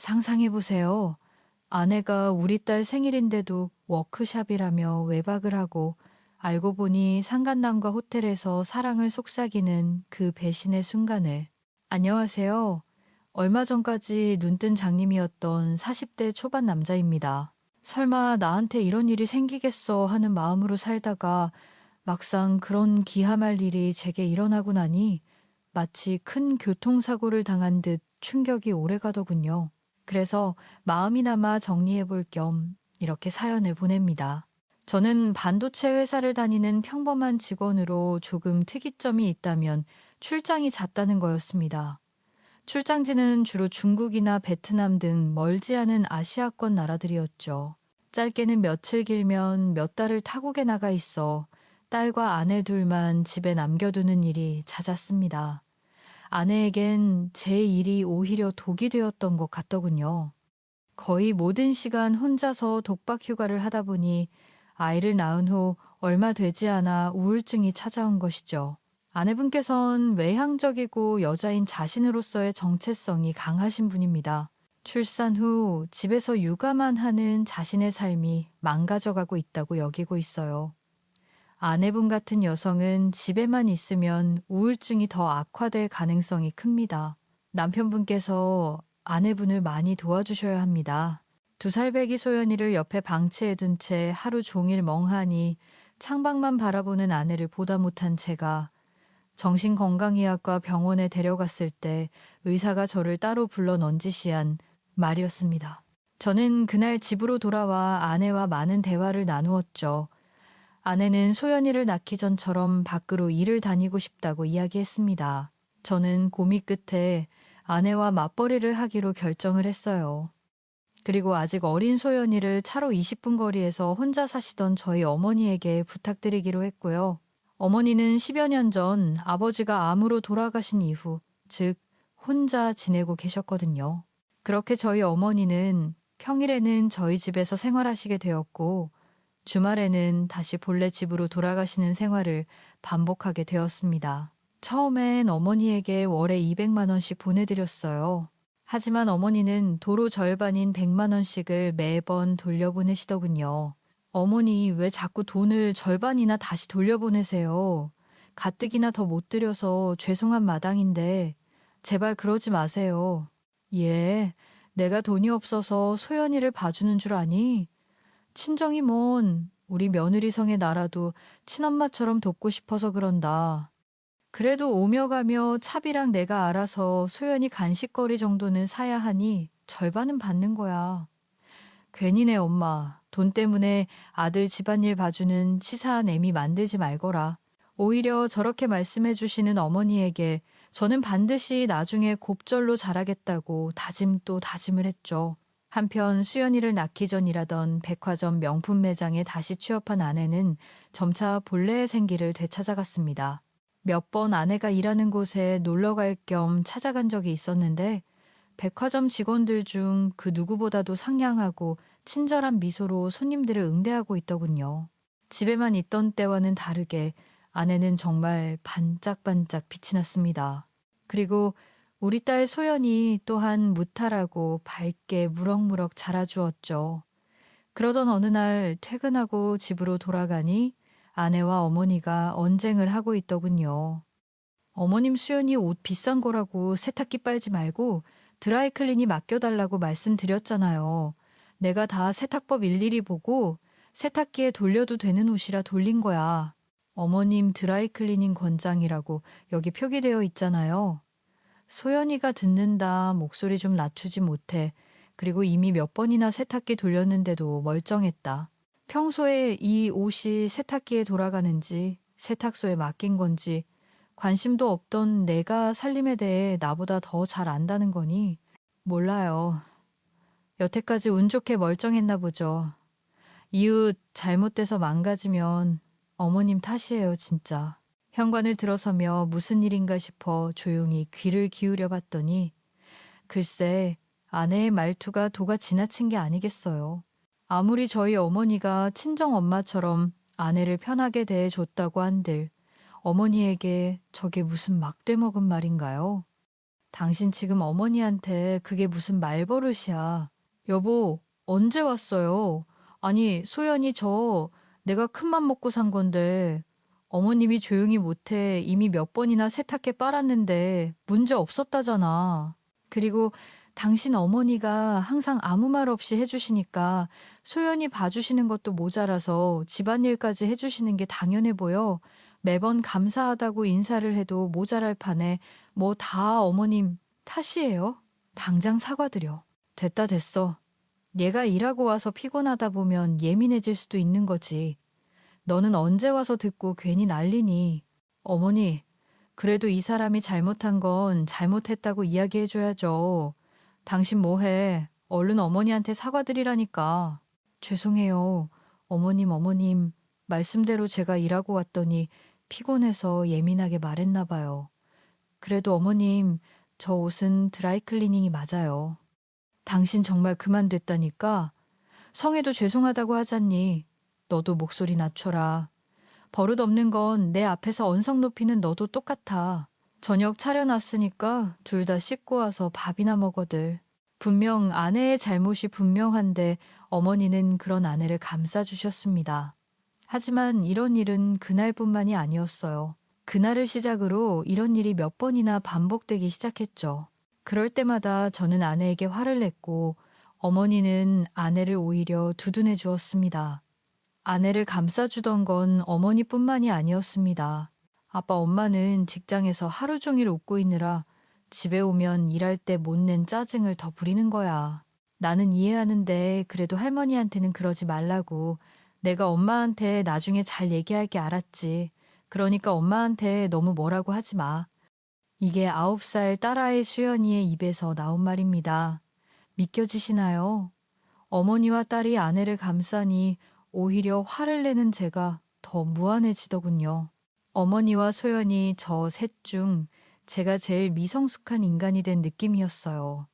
상상해보세요. 아내가 우리 딸 생일인데도 워크샵이라며 외박을 하고 알고 보니 상간남과 호텔에서 사랑을 속삭이는 그 배신의 순간을. 안녕하세요. 얼마 전까지 눈뜬 장님이었던 40대 초반 남자입니다. 설마 나한테 이런 일이 생기겠어 하는 마음으로 살다가 막상 그런 기함할 일이 제게 일어나고 나니 마치 큰 교통사고를 당한 듯 충격이 오래가더군요. 그래서 마음이나마 정리해 볼 겸 이렇게 사연을 보냅니다. 저는 반도체 회사를 다니는 평범한 직원으로 조금 특이점이 있다면 출장이 잦다는 거였습니다. 출장지는 주로 중국이나 베트남 등 멀지 않은 아시아권 나라들이었죠. 짧게는 며칠 길면 몇 달을 타국에 나가 있어 딸과 아내 둘만 집에 남겨두는 일이 잦았습니다. 아내에겐 제 일이 오히려 독이 되었던 것 같더군요. 거의 모든 시간 혼자서 독박 휴가를 하다 보니 아이를 낳은 후 얼마 되지 않아 우울증이 찾아온 것이죠. 아내분께선 외향적이고 여자인 자신으로서의 정체성이 강하신 분입니다. 출산 후 집에서 육아만 하는 자신의 삶이 망가져가고 있다고 여기고 있어요. 아내분 같은 여성은 집에만 있으면 우울증이 더 악화될 가능성이 큽니다. 남편분께서 아내분을 많이 도와주셔야 합니다. 2살배기 소연이를 옆에 방치해둔 채 하루 종일 멍하니 창밖만 바라보는 아내를 보다 못한 제가 정신건강의학과 병원에 데려갔을 때 의사가 저를 따로 불러 넌지시한 말이었습니다. 저는 그날 집으로 돌아와 아내와 많은 대화를 나누었죠. 아내는 소연이를 낳기 전처럼 밖으로 일을 다니고 싶다고 이야기했습니다. 저는 고민 끝에 아내와 맞벌이를 하기로 결정을 했어요. 그리고 아직 어린 소연이를 차로 20분 거리에서 혼자 사시던 저희 어머니에게 부탁드리기로 했고요. 어머니는 10여 년 전 아버지가 암으로 돌아가신 이후, 즉 혼자 지내고 계셨거든요. 그렇게 저희 어머니는 평일에는 저희 집에서 생활하시게 되었고 주말에는 다시 본래 집으로 돌아가시는 생활을 반복하게 되었습니다. 처음엔 어머니에게 월에 200만 원씩 보내드렸어요. 하지만 어머니는 도로 절반인 100만 원씩을 매번 돌려보내시더군요. 어머니 왜 자꾸 돈을 절반이나 다시 돌려보내세요? 가뜩이나 더 못 드려서 죄송한 마당인데 제발 그러지 마세요. 예, 내가 돈이 없어서 소연이를 봐주는 줄 아니? 친정이 뭔 우리 며느리성의 나라도 친엄마처럼 돕고 싶어서 그런다. 그래도 오며 가며 차비랑 내가 알아서 소연이 간식거리 정도는 사야 하니 절반은 받는 거야. 괜히네 엄마. 돈 때문에 아들 집안일 봐주는 치사한 애미 만들지 말거라. 오히려 저렇게 말씀해 주시는 어머니에게 저는 반드시 나중에 곱절로 잘하겠다고 다짐 또 다짐을 했죠. 한편 수연이를 낳기 전 일하던 백화점 명품 매장에 다시 취업한 아내는 점차 본래의 생기를 되찾아갔습니다. 몇 번 아내가 일하는 곳에 놀러 갈 겸 찾아간 적이 있었는데 백화점 직원들 중 그 누구보다도 상냥하고 친절한 미소로 손님들을 응대하고 있더군요. 집에만 있던 때와는 다르게 아내는 정말 반짝반짝 빛이 났습니다. 그리고 우리 딸 소연이 또한 무탈하고 밝게 무럭무럭 자라주었죠. 그러던 어느 날 퇴근하고 집으로 돌아가니 아내와 어머니가 언쟁을 하고 있더군요. 어머님 수연이 옷 비싼 거라고 세탁기 빨지 말고 드라이클린이 맡겨달라고 말씀드렸잖아요. 내가 다 세탁법 일일이 보고 세탁기에 돌려도 되는 옷이라 돌린 거야. 어머님 드라이클리닝 권장이라고 여기 표기되어 있잖아요. 소연이가 듣는다 목소리 좀 낮추지 못해. 그리고 이미 몇 번이나 세탁기 돌렸는데도 멀쩡했다. 평소에 이 옷이 세탁기에 돌아가는지 세탁소에 맡긴 건지 관심도 없던 내가 살림에 대해 나보다 더 잘 안다는 거니? 몰라요. 여태까지 운 좋게 멀쩡했나 보죠. 이웃 잘못돼서 망가지면 어머님 탓이에요, 진짜. 현관을 들어서며 무슨 일인가 싶어 조용히 귀를 기울여 봤더니 글쎄 아내의 말투가 도가 지나친 게 아니겠어요. 아무리 저희 어머니가 친정엄마처럼 아내를 편하게 대해줬다고 한들 어머니에게 저게 무슨 막대 먹은 말인가요? 당신 지금 어머니한테 그게 무슨 말버릇이야. 여보, 언제 왔어요? 아니, 소연이 내가 큰맘 먹고 산 건데 어머님이 조용히 못해 이미 몇 번이나 세탁기 빨았는데 문제 없었다잖아. 그리고 당신 어머니가 항상 아무 말 없이 해주시니까 소연이 봐주시는 것도 모자라서 집안일까지 해주시는 게 당연해 보여. 매번 감사하다고 인사를 해도 모자랄 판에 뭐 다 어머님 탓이에요? 당장 사과드려. 됐다 됐어. 얘가 일하고 와서 피곤하다 보면 예민해질 수도 있는 거지. 너는 언제 와서 듣고 괜히 난리니. 어머니, 그래도 이 사람이 잘못한 건 잘못했다고 이야기해줘야죠. 당신 뭐해? 얼른 어머니한테 사과드리라니까. 죄송해요. 어머님, 말씀대로 제가 일하고 왔더니 피곤해서 예민하게 말했나 봐요. 그래도 어머님, 저 옷은 드라이클리닝이 맞아요. 당신 정말 그만됐다니까? 성에도 죄송하다고 하잖니. 너도 목소리 낮춰라. 버릇 없는 건 내 앞에서 언성 높이는 너도 똑같아. 저녁 차려놨으니까 둘 다 씻고 와서 밥이나 먹어들. 분명 아내의 잘못이 분명한데 어머니는 그런 아내를 감싸주셨습니다. 하지만 이런 일은 그날뿐만이 아니었어요. 그날을 시작으로 이런 일이 몇 번이나 반복되기 시작했죠. 그럴 때마다 저는 아내에게 화를 냈고 어머니는 아내를 오히려 두둔해 주었습니다. 아내를 감싸주던 건 어머니뿐만이 아니었습니다. 아빠 엄마는 직장에서 하루 종일 웃고 있느라 집에 오면 일할 때 못 낸 짜증을 더 부리는 거야. 나는 이해하는데 그래도 할머니한테는 그러지 말라고. 내가 엄마한테 나중에 잘 얘기할게 알았지. 그러니까 엄마한테 너무 뭐라고 하지 마. 이게 9살 딸아이 수연이의 입에서 나온 말입니다. 믿겨지시나요? 어머니와 딸이 아내를 감싸니 오히려 화를 내는 제가 더 무안해지더군요. 어머니와 소연이 저 셋 중 제가 제일 미성숙한 인간이 된 느낌이었어요.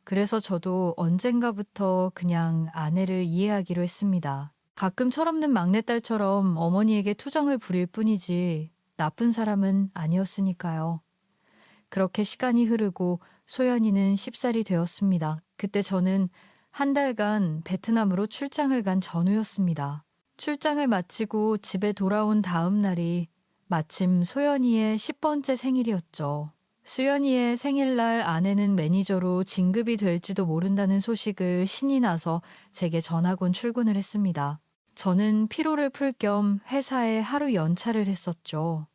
그래서 저도 언젠가부터 그냥 아내를 이해하기로 했습니다. 가끔 철없는 막내딸처럼 어머니에게 투정을 부릴 뿐이지 나쁜 사람은 아니었으니까요. 그렇게 시간이 흐르고 소연이는 10살이 되었습니다. 그때 저는 한 달간 베트남으로 출장을 간 전후였습니다. 출장을 마치고 집에 돌아온 다음 날이 마침 소연이의 10번째 생일이었죠. 수연이의 생일날 아내는 매니저로 진급이 될지도 모른다는 소식을 신이 나서 제게 전하곤 출근을 했습니다. 저는 피로를 풀 겸 회사에 하루 연차를 했었죠.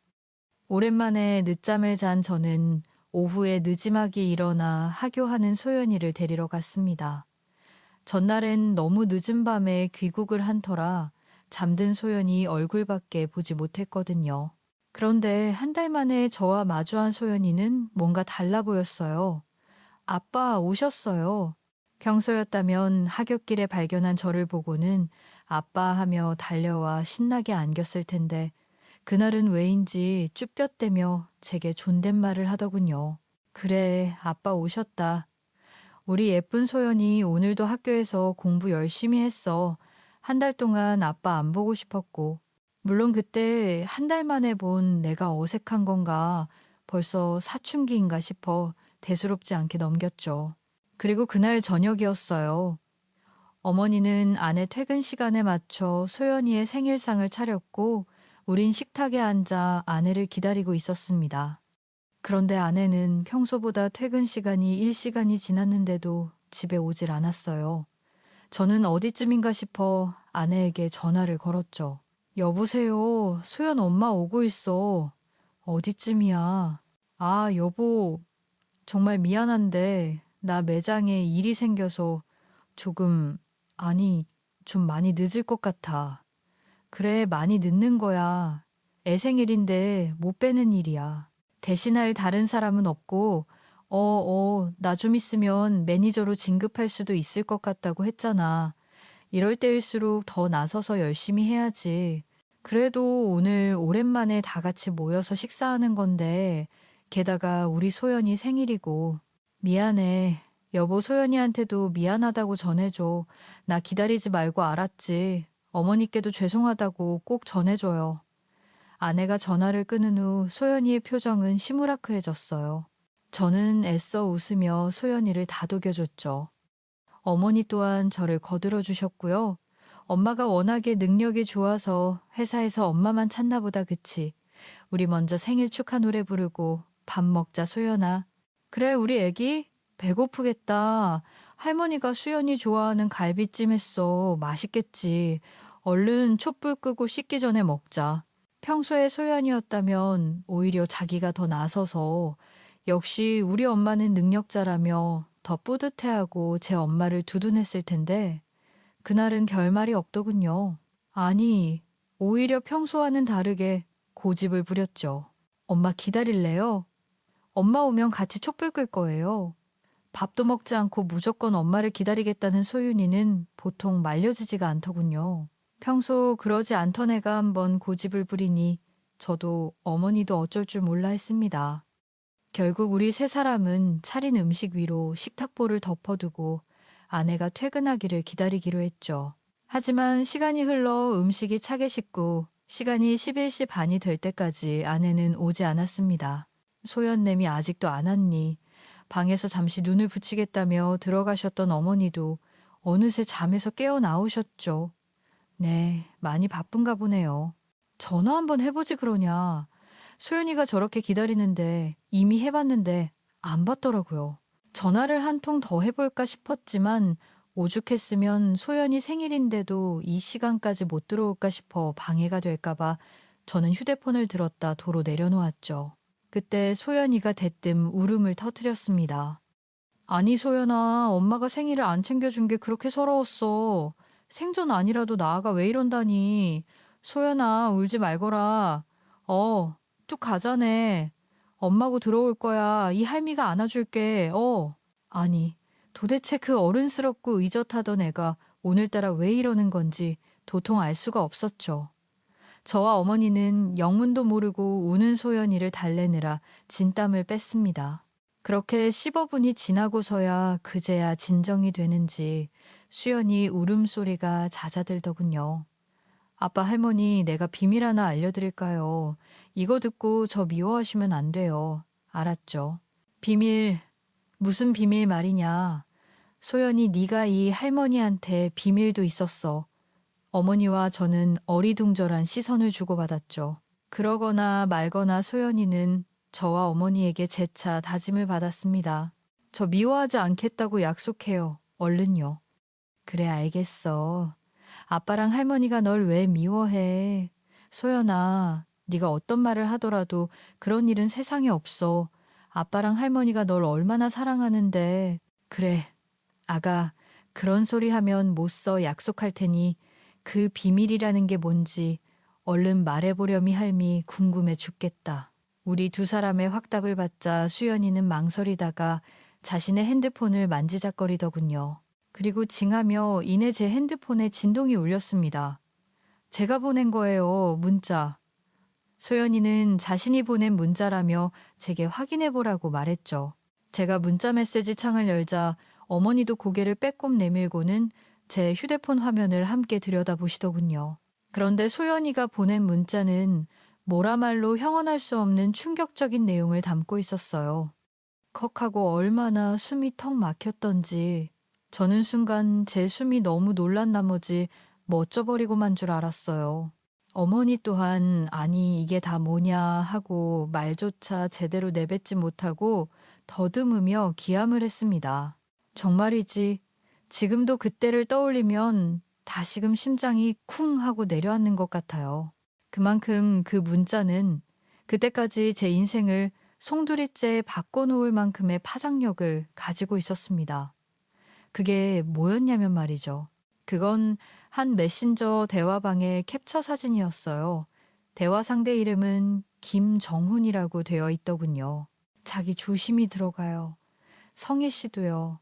오랜만에 늦잠을 잔 저는 오후에 느지막이 일어나 하교하는 소연이를 데리러 갔습니다. 전날엔 너무 늦은 밤에 귀국을 한 터라 잠든 소연이 얼굴밖에 보지 못했거든요. 그런데 한 달 만에 저와 마주한 소연이는 뭔가 달라 보였어요. 아빠 오셨어요. 평소였다면 하굣길에 발견한 저를 보고는 아빠 하며 달려와 신나게 안겼을 텐데 그날은 왜인지 쭈뼛대며 제게 존댓말을 하더군요. 그래, 아빠 오셨다. 우리 예쁜 소연이 오늘도 학교에서 공부 열심히 했어. 한 달 동안 아빠 안 보고 싶었고. 물론 그때 한 달 만에 본 내가 어색한 건가 벌써 사춘기인가 싶어 대수롭지 않게 넘겼죠. 그리고 그날 저녁이었어요. 어머니는 아내 퇴근 시간에 맞춰 소연이의 생일상을 차렸고 우린 식탁에 앉아 아내를 기다리고 있었습니다. 그런데 아내는 평소보다 퇴근 시간이 1시간이 지났는데도 집에 오질 않았어요. 저는 어디쯤인가 싶어 아내에게 전화를 걸었죠. 여보세요. 소연 엄마 오고 있어. 어디쯤이야? 아, 여보. 정말 미안한데 나 매장에 일이 생겨서 좀 많이 늦을 것 같아. 그래, 많이 늦는 거야. 애 생일인데 못 빼는 일이야. 대신할 다른 사람은 없고, 나 좀 있으면 매니저로 진급할 수도 있을 것 같다고 했잖아. 이럴 때일수록 더 나서서 열심히 해야지. 그래도 오늘 오랜만에 다 같이 모여서 식사하는 건데, 게다가 우리 소연이 생일이고. 미안해. 여보 소연이한테도 미안하다고 전해줘. 나 기다리지 말고 알았지. 어머니께도 죄송하다고 꼭 전해줘요. 아내가 전화를 끊은 후 소연이의 표정은 시무라크해졌어요. 저는 애써 웃으며 소연이를 다독여줬죠. 어머니 또한 저를 거들어 주셨고요. 엄마가 워낙에 능력이 좋아서 회사에서 엄마만 찾나 보다 그치. 우리 먼저 생일 축하 노래 부르고 밥 먹자 소연아. 그래 우리 애기? 배고프겠다. 할머니가 수연이 좋아하는 갈비찜 했어. 맛있겠지. 얼른 촛불 끄고 씻기 전에 먹자. 평소에 소연이었다면 오히려 자기가 더 나서서 역시 우리 엄마는 능력자라며 더 뿌듯해하고 제 엄마를 두둔했을 텐데 그날은 결말이 없더군요. 아니, 오히려 평소와는 다르게 고집을 부렸죠. 엄마 기다릴래요? 엄마 오면 같이 촛불 끌 거예요. 밥도 먹지 않고 무조건 엄마를 기다리겠다는 소윤이는 보통 말려지지가 않더군요. 평소 그러지 않던 애가 한번 고집을 부리니 저도 어머니도 어쩔 줄 몰라 했습니다. 결국 우리 세 사람은 차린 음식 위로 식탁보를 덮어두고 아내가 퇴근하기를 기다리기로 했죠. 하지만 시간이 흘러 음식이 차게 식고 시간이 11시 반이 될 때까지 아내는 오지 않았습니다. 소연nem이 아직도 안 왔니? 방에서 잠시 눈을 붙이겠다며 들어가셨던 어머니도 어느새 잠에서 깨어 나오셨죠. 네, 많이 바쁜가 보네요. 전화 한번 해보지 그러냐. 소연이가 저렇게 기다리는데 이미 해봤는데 안 받더라고요. 전화를 한 통 더 해볼까 싶었지만 오죽했으면 소연이 생일인데도 이 시간까지 못 들어올까 싶어 방해가 될까봐 저는 휴대폰을 들었다 도로 내려놓았죠. 그때 소연이가 대뜸 울음을 터뜨렸습니다. 아니 소연아, 엄마가 생일을 안 챙겨준 게 그렇게 서러웠어. 생전 아니라도 나아가 왜 이런다니. 소연아, 울지 말거라. 뚝 가자네. 엄마고 들어올 거야. 이 할미가 안아줄게. 아니, 도대체 그 어른스럽고 의젓하던 애가 오늘따라 왜 이러는 건지 도통 알 수가 없었죠. 저와 어머니는 영문도 모르고 우는 소연이를 달래느라 진땀을 뺐습니다. 그렇게 15분이 지나고서야 그제야 진정이 되는지 수연이 울음소리가 잦아들더군요. 아빠 할머니 내가 비밀 하나 알려드릴까요? 이거 듣고 저 미워하시면 안 돼요. 알았죠? 비밀, 무슨 비밀 말이냐. 소연이 네가 이 할머니한테 비밀도 있었어. 어머니와 저는 어리둥절한 시선을 주고받았죠. 그러거나 말거나 소연이는 저와 어머니에게 재차 다짐을 받았습니다. 저 미워하지 않겠다고 약속해요. 얼른요. 그래 알겠어. 아빠랑 할머니가 널 왜 미워해. 소연아, 네가 어떤 말을 하더라도 그런 일은 세상에 없어. 아빠랑 할머니가 널 얼마나 사랑하는데. 그래, 아가, 그런 소리 하면 못 써 약속할 테니 그 비밀이라는 게 뭔지 얼른 말해보려미 할미 궁금해 죽겠다. 우리 두 사람의 확답을 받자 수연이는 망설이다가 자신의 핸드폰을 만지작거리더군요. 그리고 징하며 이내 제 핸드폰에 진동이 울렸습니다. 제가 보낸 거예요, 문자. 소연이는 자신이 보낸 문자라며 제게 확인해보라고 말했죠. 제가 문자 메시지 창을 열자 어머니도 고개를 빼꼼 내밀고는 제 휴대폰 화면을 함께 들여다보시더군요. 그런데 소연이가 보낸 문자는 뭐라말로 형언할 수 없는 충격적인 내용을 담고 있었어요. 컥하고 얼마나 숨이 턱 막혔던지 저는 순간 제 숨이 너무 놀란 나머지 멋져버리고만 줄 알았어요. 어머니 또한 아니 이게 다 뭐냐 하고 말조차 제대로 내뱉지 못하고 더듬으며 기함을 했습니다. 정말이지 지금도 그때를 떠올리면 다시금 심장이 쿵 하고 내려앉는 것 같아요. 그만큼 그 문자는 그때까지 제 인생을 송두리째 바꿔놓을 만큼의 파장력을 가지고 있었습니다. 그게 뭐였냐면 말이죠. 그건 한 메신저 대화방의 캡처 사진이었어요. 대화 상대 이름은 김정훈이라고 되어 있더군요. 자기 조심히 들어가요. 성혜 씨도요.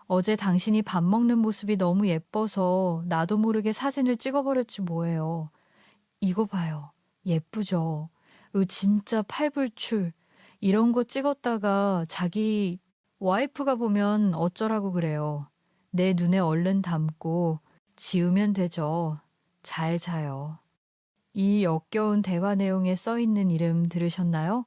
어제 당신이 밥 먹는 모습이 너무 예뻐서 나도 모르게 사진을 찍어버렸지 뭐예요. 이거 봐요. 예쁘죠? 진짜 팔불출. 이런 거 찍었다가 자기 와이프가 보면 어쩌라고 그래요. 내 눈에 얼른 담고 지우면 되죠. 잘 자요. 이 역겨운 대화 내용에 써 있는 이름 들으셨나요?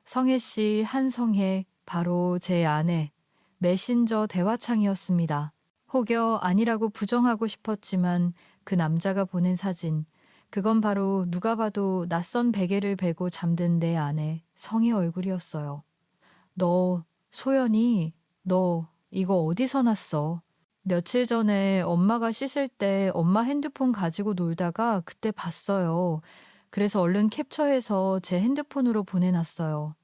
성혜 씨, 한성혜, 바로 제 아내, 메신저 대화창이었습니다. 혹여 아니라고 부정하고 싶었지만 그 남자가 보낸 사진, 그건 바로 누가 봐도 낯선 베개를 베고 잠든 내 아내 성희 얼굴이었어요. 너, 소연이, 너 이거 어디서 났어? 며칠 전에 엄마가 씻을 때 엄마 핸드폰 가지고 놀다가 그때 봤어요. 그래서 얼른 캡처해서 제 핸드폰으로 보내놨어요.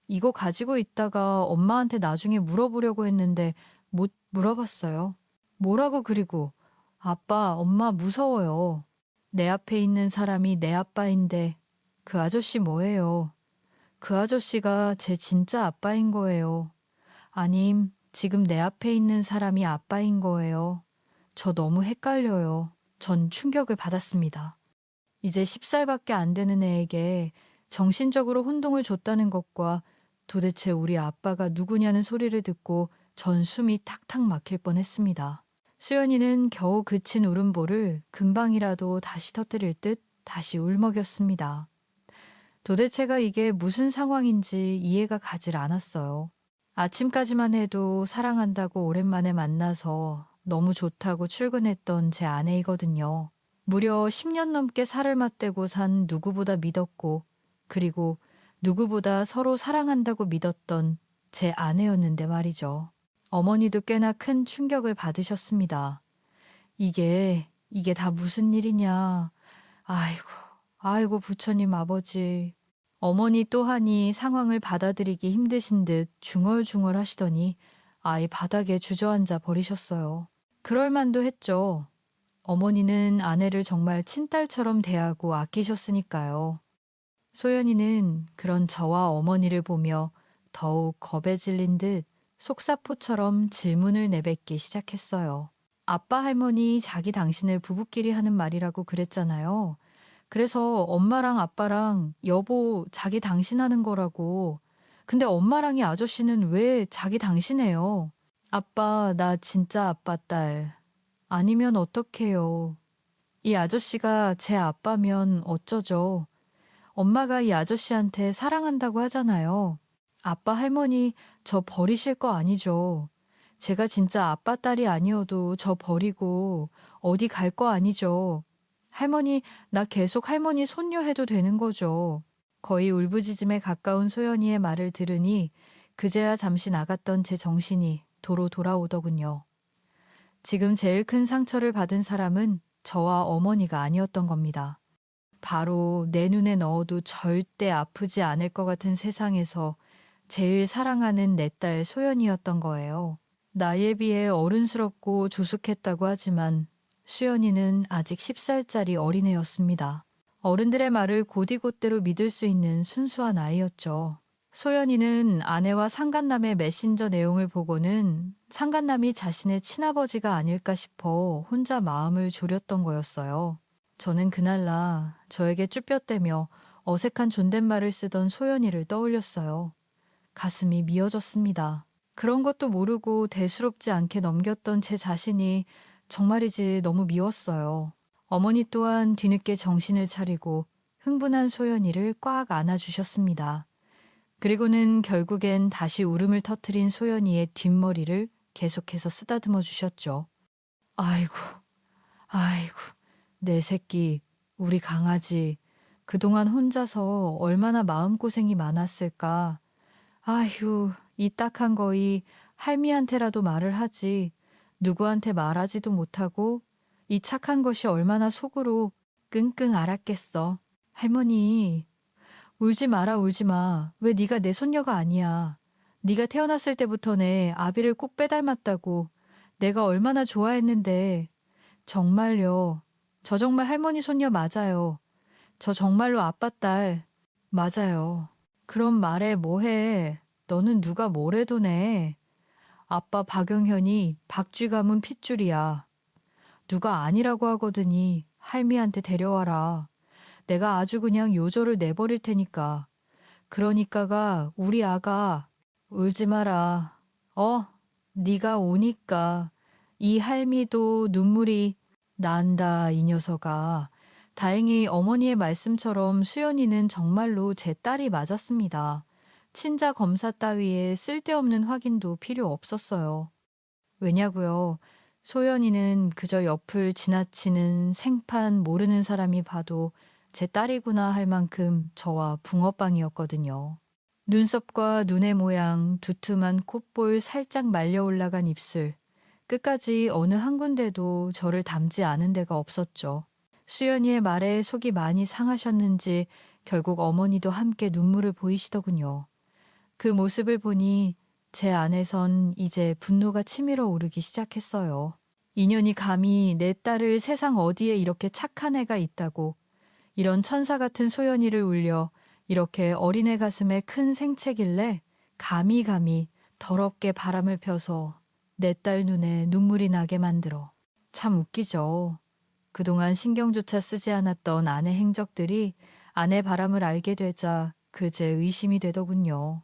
이거 가지고 있다가 엄마한테 나중에 물어보려고 했는데 못 물어봤어요. 뭐라고 그리고 아빠, 엄마 무서워요. 내 앞에 있는 사람이 내 아빠인데 그 아저씨 뭐예요? 그 아저씨가 제 진짜 아빠인 거예요. 아님 지금 내 앞에 있는 사람이 아빠인 거예요. 저 너무 헷갈려요. 전 충격을 받았습니다. 이제 10살밖에 안 되는 애에게 정신적으로 혼동을 줬다는 것과 도대체 우리 아빠가 누구냐는 소리를 듣고 전 숨이 탁탁 막힐 뻔했습니다. 수연이는 겨우 그친 울음보를 금방이라도 다시 터뜨릴 듯 다시 울먹였습니다. 도대체가 이게 무슨 상황인지 이해가 가질 않았어요. 아침까지만 해도 사랑한다고 오랜만에 만나서 너무 좋다고 출근했던 제 아내이거든요. 무려 10년 넘게 살을 맞대고 산 누구보다 믿었고, 그리고 누구보다 서로 사랑한다고 믿었던 제 아내였는데 말이죠. 어머니도 꽤나 큰 충격을 받으셨습니다. 이게 다 무슨 일이냐. 아이고, 부처님 아버지. 어머니 또한이 상황을 받아들이기 힘드신 듯 중얼중얼 하시더니 아이 바닥에 주저앉아 버리셨어요. 그럴 만도 했죠. 어머니는 아내를 정말 친딸처럼 대하고 아끼셨으니까요. 소연이는 그런 저와 어머니를 보며 더욱 겁에 질린 듯 속사포처럼 질문을 내뱉기 시작했어요. 아빠 할머니 자기 당신을 부부끼리 하는 말이라고 그랬잖아요. 그래서 엄마랑 아빠랑 여보 자기 당신 하는 거라고. 근데 엄마랑이 아저씨는 왜 자기 당신해요? 아빠 나 진짜 아빠 딸. 아니면 어떡해요. 이 아저씨가 제 아빠면 어쩌죠. 엄마가 이 아저씨한테 사랑한다고 하잖아요. 아빠 할머니 저 버리실 거 아니죠. 제가 진짜 아빠 딸이 아니어도 저 버리고 어디 갈 거 아니죠. 할머니 나 계속 할머니 손녀 해도 되는 거죠. 거의 울부짖음에 가까운 소연이의 말을 들으니 그제야 잠시 나갔던 제 정신이 도로 돌아오더군요. 지금 제일 큰 상처를 받은 사람은 저와 어머니가 아니었던 겁니다. 바로 내 눈에 넣어도 절대 아프지 않을 것 같은 세상에서 제일 사랑하는 내 딸 소연이었던 거예요. 나이에 비해 어른스럽고 조숙했다고 하지만 수연이는 아직 10살짜리 어린애였습니다. 어른들의 말을 곧이곧대로 믿을 수 있는 순수한 아이였죠. 소연이는 아내와 상간남의 메신저 내용을 보고는 상간남이 자신의 친아버지가 아닐까 싶어 혼자 마음을 졸였던 거였어요. 저는 그날라 저에게 쭈뼛대며 어색한 존댓말을 쓰던 소연이를 떠올렸어요. 가슴이 미어졌습니다. 그런 것도 모르고 대수롭지 않게 넘겼던 제 자신이 정말이지 너무 미웠어요. 어머니 또한 뒤늦게 정신을 차리고 흥분한 소연이를 꽉 안아주셨습니다. 그리고는 결국엔 다시 울음을 터뜨린 소연이의 뒷머리를 계속해서 쓰다듬어 주셨죠. 아이고, 내 새끼, 우리 강아지. 그동안 혼자서 얼마나 마음고생이 많았을까. 아휴, 이 딱한 거이 할미한테라도 말을 하지. 누구한테 말하지도 못하고 이 착한 것이 얼마나 속으로 끙끙 앓았겠어. 할머니, 울지 마라 울지 마. 왜 네가 내 손녀가 아니야. 네가 태어났을 때부터 내 아비를 꼭 빼닮았다고. 내가 얼마나 좋아했는데. 정말요. 저 정말 할머니 손녀 맞아요. 저 정말로 아빠 딸. 맞아요. 그럼 말해 뭐해. 너는 누가 뭐래도 내. 아빠 박영현이 박쥐 가문 핏줄이야. 누가 아니라고 하거드니 할미한테 데려와라. 내가 아주 그냥 요절을 내버릴 테니까. 그러니까가 우리 아가 울지 마라. 네가 오니까 이 할미도 눈물이 난다 이 녀석아. 다행히 어머니의 말씀처럼 수연이는 정말로 제 딸이 맞았습니다. 친자 검사 따위에 쓸데없는 확인도 필요 없었어요. 왜냐고요? 소연이는 그저 옆을 지나치는 생판 모르는 사람이 봐도 제 딸이구나 할 만큼 저와 붕어빵이었거든요. 눈썹과 눈의 모양, 두툼한 콧볼 살짝 말려 올라간 입술, 끝까지 어느 한 군데도 저를 닮지 않은 데가 없었죠. 수연이의 말에 속이 많이 상하셨는지 결국 어머니도 함께 눈물을 보이시더군요. 그 모습을 보니 제 안에선 이제 분노가 치밀어 오르기 시작했어요. 인연이 감히 내 딸을 세상 어디에 이렇게 착한 애가 있다고, 이런 천사 같은 소연이를 울려 이렇게 어린애 가슴에 큰 생채길래 감히 더럽게 바람을 펴서 내 딸 눈에 눈물이 나게 만들어. 참 웃기죠. 그동안 신경조차 쓰지 않았던 아내 행적들이 아내 바람을 알게 되자 그제 의심이 되더군요.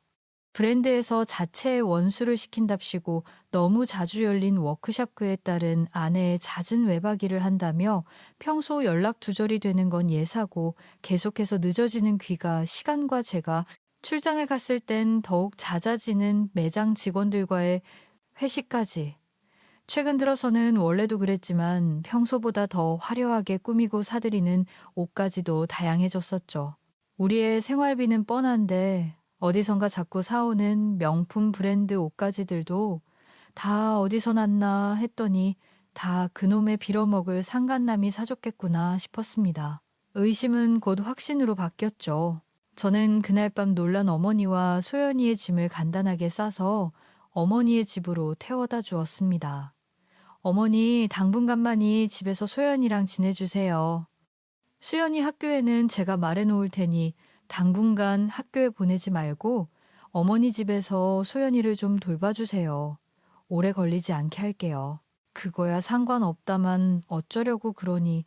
브랜드에서 자체의 원수를 시킨답시고 너무 자주 열린 워크숍 그에 따른 아내의 잦은 외박일을 한다며 평소 연락 두절이 되는 건 예사고 계속해서 늦어지는 귀가 시간과 제가 출장에 갔을 땐 더욱 잦아지는 매장 직원들과의 회식까지. 최근 들어서는 원래도 그랬지만 평소보다 더 화려하게 꾸미고 사들이는 옷까지도 다양해졌었죠. 우리의 생활비는 뻔한데 어디선가 자꾸 사오는 명품 브랜드 옷가지들도 다 어디서 났나 했더니 다 그놈의 빌어먹을 상간남이 사줬겠구나 싶었습니다. 의심은 곧 확신으로 바뀌었죠. 저는 그날 밤 놀란 어머니와 소연이의 짐을 간단하게 싸서 어머니의 집으로 태워다 주었습니다. 어머니, 당분간만이 집에서 소연이랑 지내주세요. 수연이 학교에는 제가 말해놓을 테니 당분간 학교에 보내지 말고 어머니 집에서 소연이를 좀 돌봐주세요. 오래 걸리지 않게 할게요. 그거야 상관없다만 어쩌려고 그러니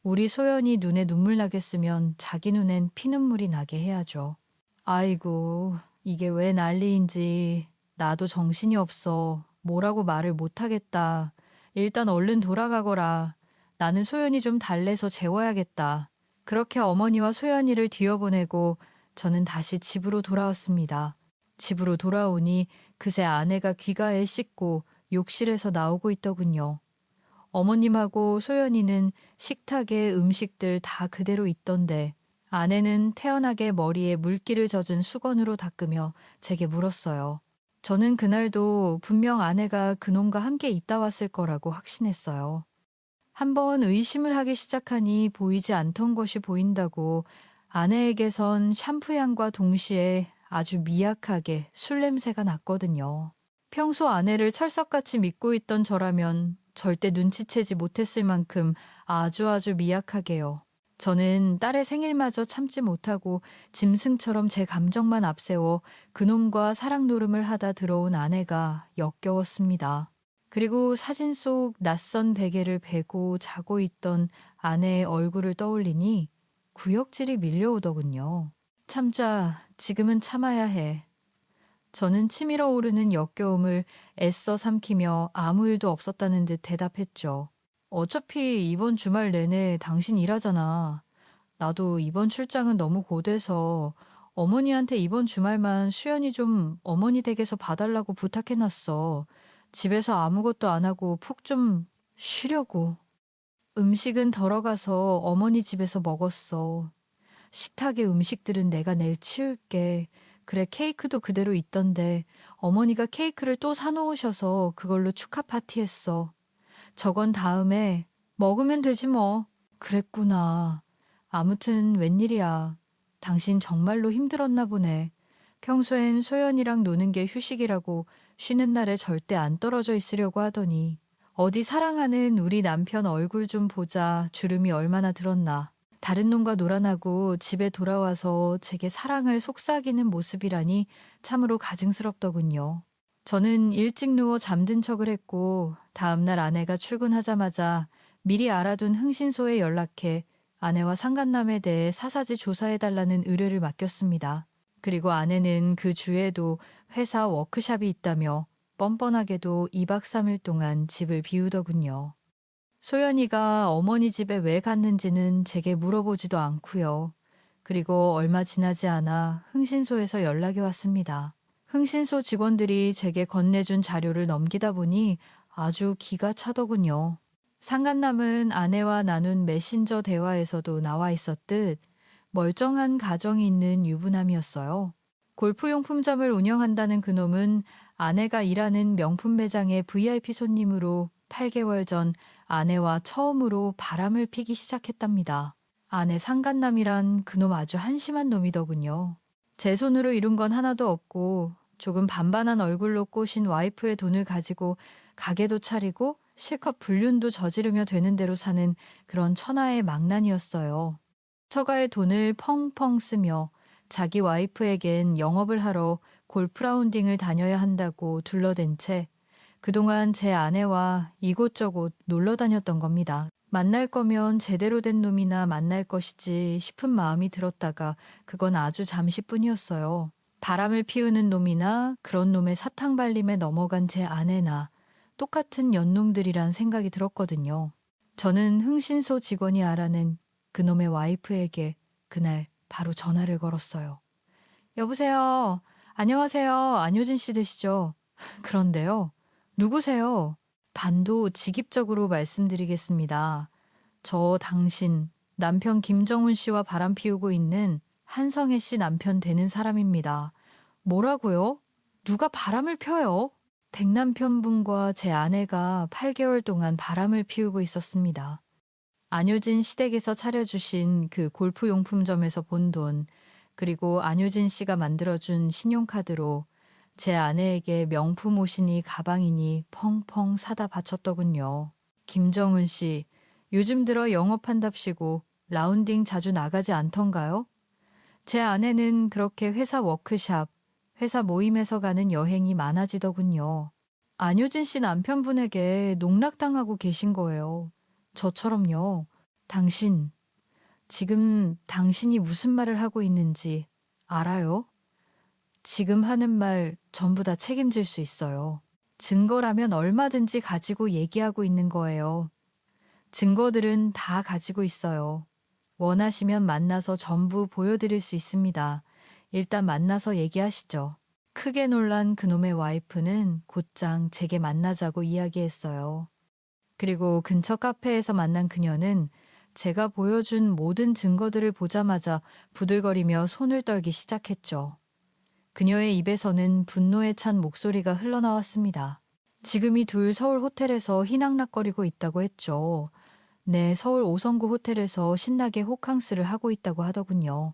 우리 소연이 눈에 눈물 나겠으면 자기 눈엔 피눈물이 나게 해야죠. 아이고, 이게 왜 난리인지. 나도 정신이 없어. 뭐라고 말을 못하겠다. 일단 얼른 돌아가거라. 나는 소연이 좀 달래서 재워야겠다. 그렇게 어머니와 소연이를 뒤어보내고 저는 다시 집으로 돌아왔습니다. 집으로 돌아오니 그새 아내가 귀가에 씻고 욕실에서 나오고 있더군요. 어머님하고 소연이는 식탁에 음식들 다 그대로 있던데 아내는 태연하게 머리에 물기를 젖은 수건으로 닦으며 제게 물었어요. 저는 그날도 분명 아내가 그놈과 함께 있다 왔을 거라고 확신했어요. 한번 의심을 하기 시작하니 보이지 않던 것이 보인다고 아내에게선 샴푸 향과 동시에 아주 미약하게 술 냄새가 났거든요. 평소 아내를 철석같이 믿고 있던 저라면 절대 눈치채지 못했을 만큼 아주 미약하게요. 저는 딸의 생일마저 참지 못하고 짐승처럼 제 감정만 앞세워 그놈과 사랑 노름을 하다 들어온 아내가 역겨웠습니다. 그리고 사진 속 낯선 베개를 베고 자고 있던 아내의 얼굴을 떠올리니 구역질이 밀려오더군요. 참자, 지금은 참아야 해. 저는 치밀어 오르는 역겨움을 애써 삼키며 아무 일도 없었다는 듯 대답했죠. 어차피 이번 주말 내내 당신 일하잖아. 나도 이번 출장은 너무 고돼서 어머니한테 이번 주말만 수연이 좀 어머니 댁에서 봐달라고 부탁해놨어. 집에서 아무것도 안 하고 푹 좀 쉬려고. 음식은 덜어가서 어머니 집에서 먹었어. 식탁의 음식들은 내가 내일 치울게. 그래, 케이크도 그대로 있던데 어머니가 케이크를 또 사놓으셔서 그걸로 축하 파티했어. 저건 다음에 먹으면 되지 뭐. 그랬구나. 아무튼 웬일이야. 당신 정말로 힘들었나 보네. 평소엔 소연이랑 노는 게 휴식이라고 쉬는 날에 절대 안 떨어져 있으려고 하더니 어디 사랑하는 우리 남편 얼굴 좀 보자 주름이 얼마나 들었나. 다른 놈과 놀아나고 집에 돌아와서 제게 사랑을 속삭이는 모습이라니 참으로 가증스럽더군요. 저는 일찍 누워 잠든 척을 했고 다음날 아내가 출근하자마자 미리 알아둔 흥신소에 연락해 아내와 상간남에 대해 사사지 조사해달라는 의뢰를 맡겼습니다. 그리고 아내는 그 주에도 회사 워크숍이 있다며 뻔뻔하게도 2박 3일 동안 집을 비우더군요. 소연이가 어머니 집에 왜 갔는지는 제게 물어보지도 않고요. 그리고 얼마 지나지 않아 흥신소에서 연락이 왔습니다. 흥신소 직원들이 제게 건네준 자료를 넘기다 보니 아주 기가 차더군요. 상간남은 아내와 나눈 메신저 대화에서도 나와 있었듯 멀쩡한 가정이 있는 유부남이었어요. 골프용품점을 운영한다는 그놈은 아내가 일하는 명품 매장의 VIP 손님으로 8개월 전 아내와 처음으로 바람을 피기 시작했답니다. 아내 상간남이란 그놈 아주 한심한 놈이더군요. 제 손으로 이룬 건 하나도 없고 조금 반반한 얼굴로 꼬신 와이프의 돈을 가지고 가게도 차리고 실컷 불륜도 저지르며 되는 대로 사는 그런 천하의 망난이었어요. 처가의 돈을 펑펑 쓰며 자기 와이프에겐 영업을 하러 골프 라운딩을 다녀야 한다고 둘러댄 채 그동안 제 아내와 이곳저곳 놀러 다녔던 겁니다. 만날 거면 제대로 된 놈이나 만날 것이지 싶은 마음이 들었다가 그건 아주 잠시뿐이었어요. 바람을 피우는 놈이나 그런 놈의 사탕 발림에 넘어간 제 아내나 똑같은 연놈들이란 생각이 들었거든요. 저는 흥신소 직원이 알아낸 그놈의 와이프에게 그날 바로 전화를 걸었어요. 여보세요. 안녕하세요. 안효진 씨 되시죠? 그런데요. 누구세요? 반도직입적으로 말씀드리겠습니다. 저 당신 남편 김정훈 씨와 바람 피우고 있는 한성애 씨 남편 되는 사람입니다. 뭐라고요? 누가 바람을 펴요? 백남편분과 제 아내가 8개월 동안 바람을 피우고 있었습니다. 안효진 시댁에서 차려주신 그 골프용품점에서 본 돈, 그리고 안효진 씨가 만들어준 신용카드로 제 아내에게 명품 옷이니 가방이니 펑펑 사다 바쳤더군요. 김정은 씨, 요즘 들어 영업한답시고 라운딩 자주 나가지 않던가요? 제 아내는 그렇게 회사 워크샵, 회사 모임에서 가는 여행이 많아지더군요. 안효진 씨 남편분에게 농락당하고 계신 거예요. 저처럼요. 당신, 지금 당신이 무슨 말을 하고 있는지 알아요? 지금 하는 말 전부 다 책임질 수 있어요. 증거라면 얼마든지 가지고 얘기하고 있는 거예요. 증거들은 다 가지고 있어요. 원하시면 만나서 전부 보여드릴 수 있습니다. 일단 만나서 얘기하시죠. 크게 놀란 그놈의 와이프는 곧장 제게 만나자고 이야기했어요. 그리고 근처 카페에서 만난 그녀는 제가 보여준 모든 증거들을 보자마자 부들거리며 손을 떨기 시작했죠. 그녀의 입에서는 분노에 찬 목소리가 흘러나왔습니다. 지금 이 둘 서울 호텔에서 희낙낙거리고 있다고 했죠. 네, 서울 5성구 호텔에서 신나게 호캉스를 하고 있다고 하더군요.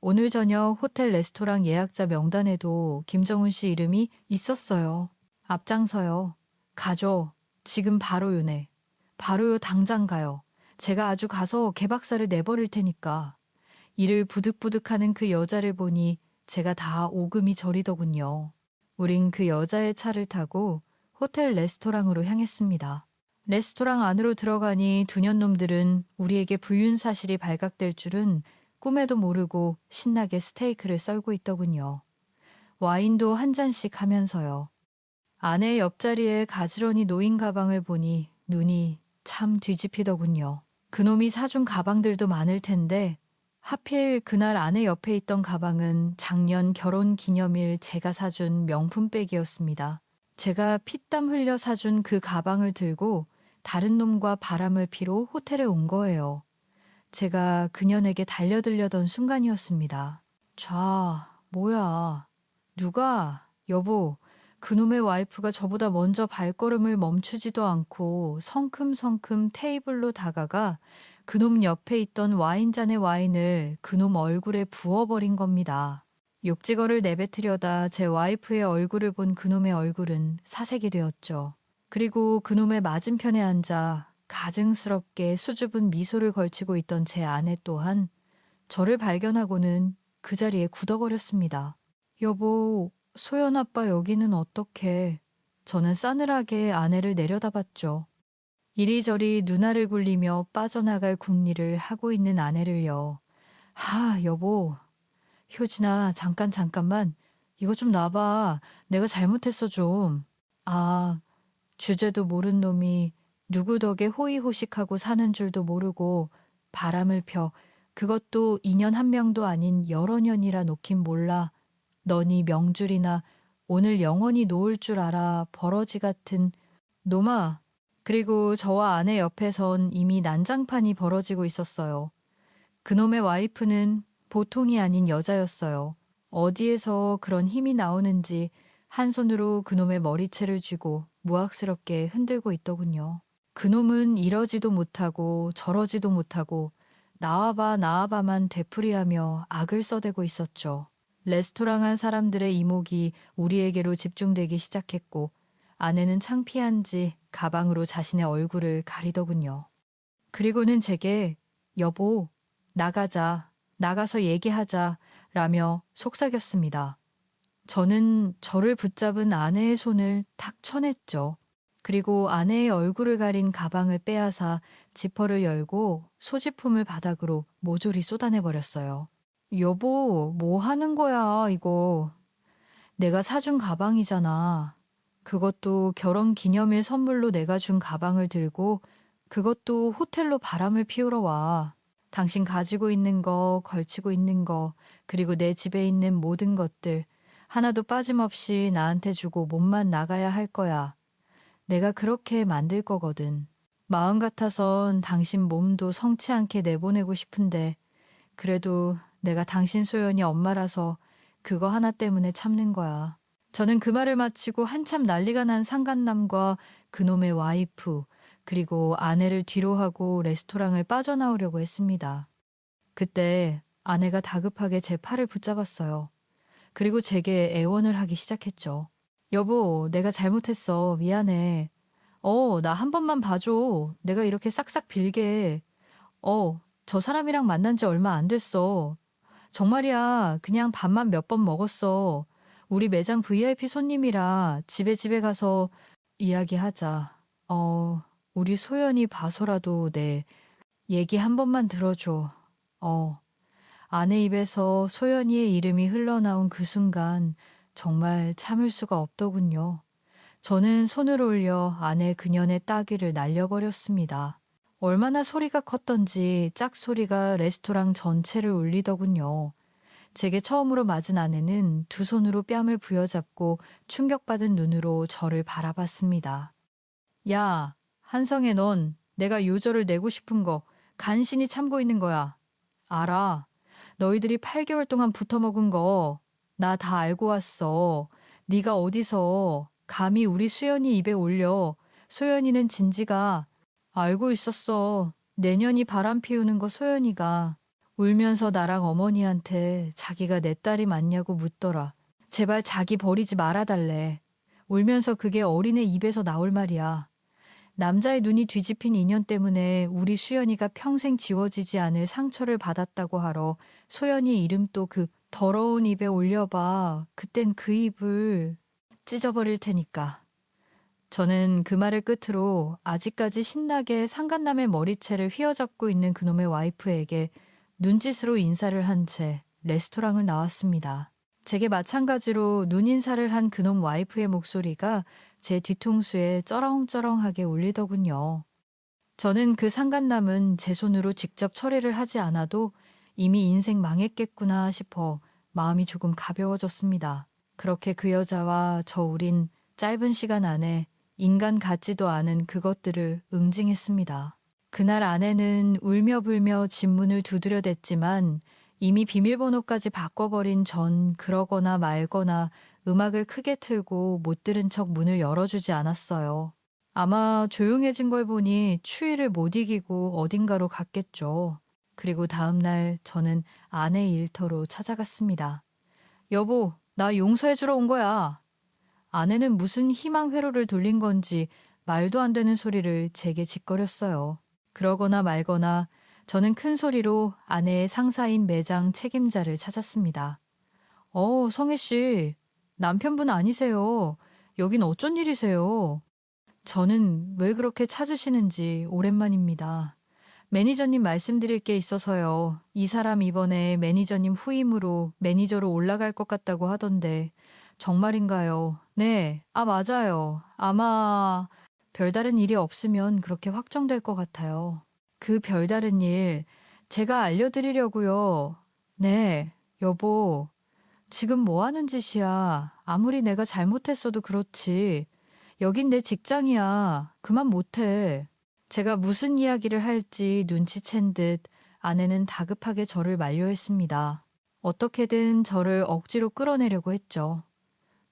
오늘 저녁 호텔 레스토랑 예약자 명단에도 김정훈 씨 이름이 있었어요. 앞장서요. 가죠. 지금 바로요, 네. 바로요, 당장 가요. 제가 아주 가서 개박살을 내버릴 테니까. 이를 부득부득하는 그 여자를 보니 제가 다 오금이 저리더군요. 우린 그 여자의 차를 타고 호텔 레스토랑으로 향했습니다. 레스토랑 안으로 들어가니 두년놈들은 우리에게 불륜 사실이 발각될 줄은 꿈에도 모르고 신나게 스테이크를 썰고 있더군요. 와인도 한 잔씩 하면서요. 아내의 옆자리에 가지런히 놓인 가방을 보니 눈이 참 뒤집히더군요. 그놈이 사준 가방들도 많을 텐데 하필 그날 아내 옆에 있던 가방은 작년 결혼 기념일 제가 사준 명품백이었습니다. 제가 피땀 흘려 사준 그 가방을 들고 다른 놈과 바람을 피러 호텔에 온 거예요. 제가 그년에게 달려들려던 순간이었습니다. 뭐야. 누가? 여보, 그놈의 와이프가 저보다 먼저 발걸음을 멈추지도 않고 성큼성큼 테이블로 다가가 그놈 옆에 있던 와인잔의 와인을 그놈 얼굴에 부어버린 겁니다. 욕지거를 내뱉으려다 제 와이프의 얼굴을 본 그놈의 얼굴은 사색이 되었죠. 그리고 그놈의 맞은편에 앉아 가증스럽게 수줍은 미소를 걸치고 있던 제 아내 또한 저를 발견하고는 그 자리에 굳어버렸습니다. 여보, 소연 아빠 여기는 어떡해. 저는 싸늘하게 아내를 내려다봤죠. 이리저리 눈알을 굴리며 빠져나갈 궁리를 하고 있는 아내를요. 여보. 효진아, 잠깐만. 이거 좀 놔봐. 내가 잘못했어 좀. 주제도 모른 놈이 누구 덕에 호의호식하고 사는 줄도 모르고 바람을 펴 그것도 2년 한 명도 아닌 여러 년이라 놓긴 몰라. 너니 명줄이나 오늘 영원히 놓을 줄 알아 버러지 같은 놈아. 그리고 저와 아내 옆에선 이미 난장판이 벌어지고 있었어요. 그놈의 와이프는 보통이 아닌 여자였어요. 어디에서 그런 힘이 나오는지 한 손으로 그놈의 머리채를 쥐고 무악스럽게 흔들고 있더군요. 그놈은 이러지도 못하고 저러지도 못하고 나와봐 나와봐만 되풀이하며 악을 써대고 있었죠. 레스토랑 한 사람들의 이목이 우리에게로 집중되기 시작했고 아내는 창피한지 가방으로 자신의 얼굴을 가리더군요. 그리고는 제게 여보, 나가자, 나가서 얘기하자 라며 속삭였습니다. 저는 저를 붙잡은 아내의 손을 탁 쳐냈죠. 그리고 아내의 얼굴을 가린 가방을 빼앗아 지퍼를 열고 소지품을 바닥으로 모조리 쏟아내버렸어요. 여보, 뭐 하는 거야, 이거. 내가 사준 가방이잖아. 그것도 결혼 기념일 선물로 내가 준 가방을 들고 그것도 호텔로 바람을 피우러 와. 당신 가지고 있는 거, 걸치고 있는 거, 그리고 내 집에 있는 모든 것들 하나도 빠짐없이 나한테 주고 몸만 나가야 할 거야. 내가 그렇게 만들 거거든. 마음 같아선 당신 몸도 성치 않게 내보내고 싶은데 그래도 내가 당신 소연이 엄마라서 그거 하나 때문에 참는 거야. 저는 그 말을 마치고 한참 난리가 난 상간남과 그놈의 와이프 그리고 아내를 뒤로 하고 레스토랑을 빠져나오려고 했습니다. 그때 아내가 다급하게 제 팔을 붙잡았어요. 그리고 제게 애원을 하기 시작했죠. 여보, 내가 잘못했어. 미안해. 나 한 번만 봐줘. 내가 이렇게 싹싹 빌게. 저 사람이랑 만난 지 얼마 안 됐어. 정말이야. 그냥 밥만 몇 번 먹었어. 우리 매장 VIP 손님이라 집에 가서 이야기하자. 우리 소연이 봐서라도 내 얘기 한 번만 들어줘. 아내 입에서 소연이의 이름이 흘러나온 그 순간 정말 참을 수가 없더군요. 저는 손을 올려 아내 그년의 따귀를 날려버렸습니다. 얼마나 소리가 컸던지 짝소리가 레스토랑 전체를 울리더군요. 제게 처음으로 맞은 아내는 두 손으로 뺨을 부여잡고 충격받은 눈으로 저를 바라봤습니다. 야, 한성애 넌 내가 요절을 내고 싶은 거 간신히 참고 있는 거야. 알아. 너희들이 8개월 동안 붙어먹은 거 나 다 알고 왔어. 네가 어디서 감히 우리 수연이 입에 올려. 소연이는 진지가 알고 있었어. 내년이 바람 피우는 거 소연이가. 울면서 나랑 어머니한테 자기가 내 딸이 맞냐고 묻더라. 제발 자기 버리지 말아달래. 울면서 그게 어린애 입에서 나올 말이야. 남자의 눈이 뒤집힌 인연 때문에 우리 수연이가 평생 지워지지 않을 상처를 받았다고 하러 소연이 이름도 그 더러운 입에 올려봐. 그땐 그 입을 찢어버릴 테니까. 저는 그 말을 끝으로 아직까지 신나게 상간남의 머리채를 휘어잡고 있는 그놈의 와이프에게 눈짓으로 인사를 한 채 레스토랑을 나왔습니다. 제게 마찬가지로 눈인사를 한 그놈 와이프의 목소리가 제 뒤통수에 쩌렁쩌렁하게 울리더군요. 저는 그 상간남은 제 손으로 직접 처리를 하지 않아도 이미 인생 망했겠구나 싶어 마음이 조금 가벼워졌습니다. 그렇게 그 여자와 저 우린 짧은 시간 안에 인간 같지도 않은 그것들을 응징했습니다. 그날 아내는 울며 불며 집문을 두드려댔지만 이미 비밀번호까지 바꿔버린 전 그러거나 말거나 음악을 크게 틀고 못 들은 척 문을 열어주지 않았어요. 아마 조용해진 걸 보니 추위를 못 이기고 어딘가로 갔겠죠. 그리고 다음날 저는 아내 일터로 찾아갔습니다. 여보, 나 용서해주러 온 거야. 아내는 무슨 희망 회로를 돌린 건지 말도 안 되는 소리를 제게 짓거렸어요. 그러거나 말거나 저는 큰 소리로 아내의 상사인 매장 책임자를 찾았습니다. 성혜 씨, 남편분 아니세요? 여긴 어쩐 일이세요? 저는 왜 그렇게 찾으시는지 오랜만입니다. 매니저님 말씀드릴 게 있어서요. 이 사람 이번에 매니저님 후임으로 매니저로 올라갈 것 같다고 하던데 정말인가요? 네, 맞아요. 아마 별다른 일이 없으면 그렇게 확정될 것 같아요. 그 별다른 일, 제가 알려드리려고요. 네, 여보. 지금 뭐 하는 짓이야? 아무리 내가 잘못했어도 그렇지. 여긴 내 직장이야. 그만 못해. 제가 무슨 이야기를 할지 눈치챈 듯 아내는 다급하게 저를 만류했습니다. 어떻게든 저를 억지로 끌어내려고 했죠.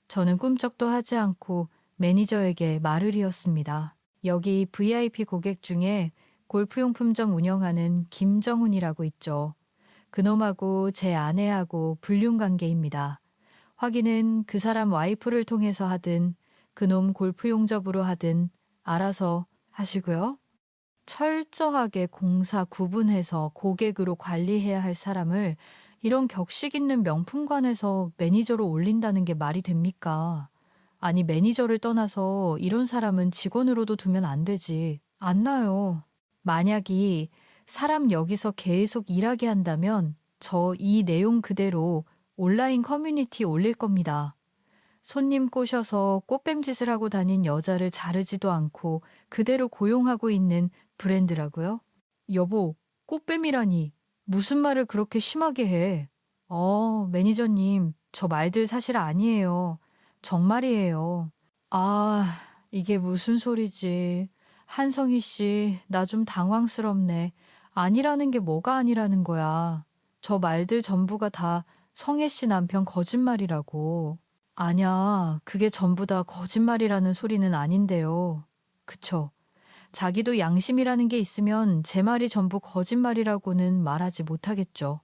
저는 꿈쩍도 하지 않고 매니저에게 말을 이었습니다. 여기 VIP 고객 중에 골프용품점 운영하는 김정훈이라고 있죠. 그놈하고 제 아내하고 불륜 관계입니다. 확인은 그 사람 와이프를 통해서 하든 그놈 골프 용접으로 하든 알아서 하시고요. 철저하게 공사 구분해서 고객으로 관리해야 할 사람을 이런 격식 있는 명품관에서 매니저로 올린다는 게 말이 됩니까? 아니, 매니저를 떠나서 이런 사람은 직원으로도 두면 안 되지. 안 나요. 만약이 사람 여기서 계속 일하게 한다면 저 이 내용 그대로 온라인 커뮤니티에 올릴 겁니다. 손님 꼬셔서 꽃뱀짓을 하고 다닌 여자를 자르지도 않고 그대로 고용하고 있는 브랜드라고요? 여보, 꽃뱀이라니 무슨 말을 그렇게 심하게 해? 매니저님, 저 말들 사실 아니에요. 정말이에요. 아, 이게 무슨 소리지. 한성희 씨, 나 좀 당황스럽네. 아니라는 게 뭐가 아니라는 거야. 저 말들 전부가 다 성혜 씨 남편 거짓말이라고. 아냐, 그게 전부 다 거짓말이라는 소리는 아닌데요. 그쵸? 자기도 양심이라는 게 있으면 제 말이 전부 거짓말이라고는 말하지 못하겠죠.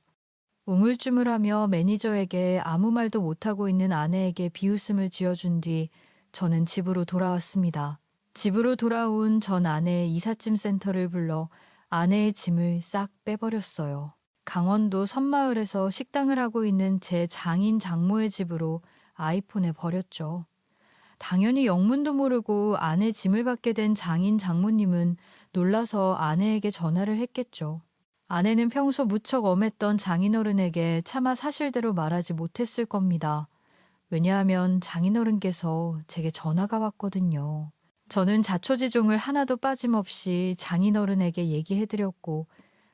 우물쭈물하며 매니저에게 아무 말도 못하고 있는 아내에게 비웃음을 지어준 뒤 저는 집으로 돌아왔습니다. 집으로 돌아온 전 아내의 이삿짐 센터를 불러 아내의 짐을 싹 빼버렸어요. 강원도 섬마을에서 식당을 하고 있는 제 장인 장모의 집으로 아이폰에 버렸죠. 당연히 영문도 모르고 아내 짐을 받게 된 장인 장모님은 놀라서 아내에게 전화를 했겠죠. 아내는 평소 무척 엄했던 장인어른에게 차마 사실대로 말하지 못했을 겁니다. 왜냐하면 장인어른께서 제게 전화가 왔거든요. 저는 자초지종을 하나도 빠짐없이 장인어른에게 얘기해드렸고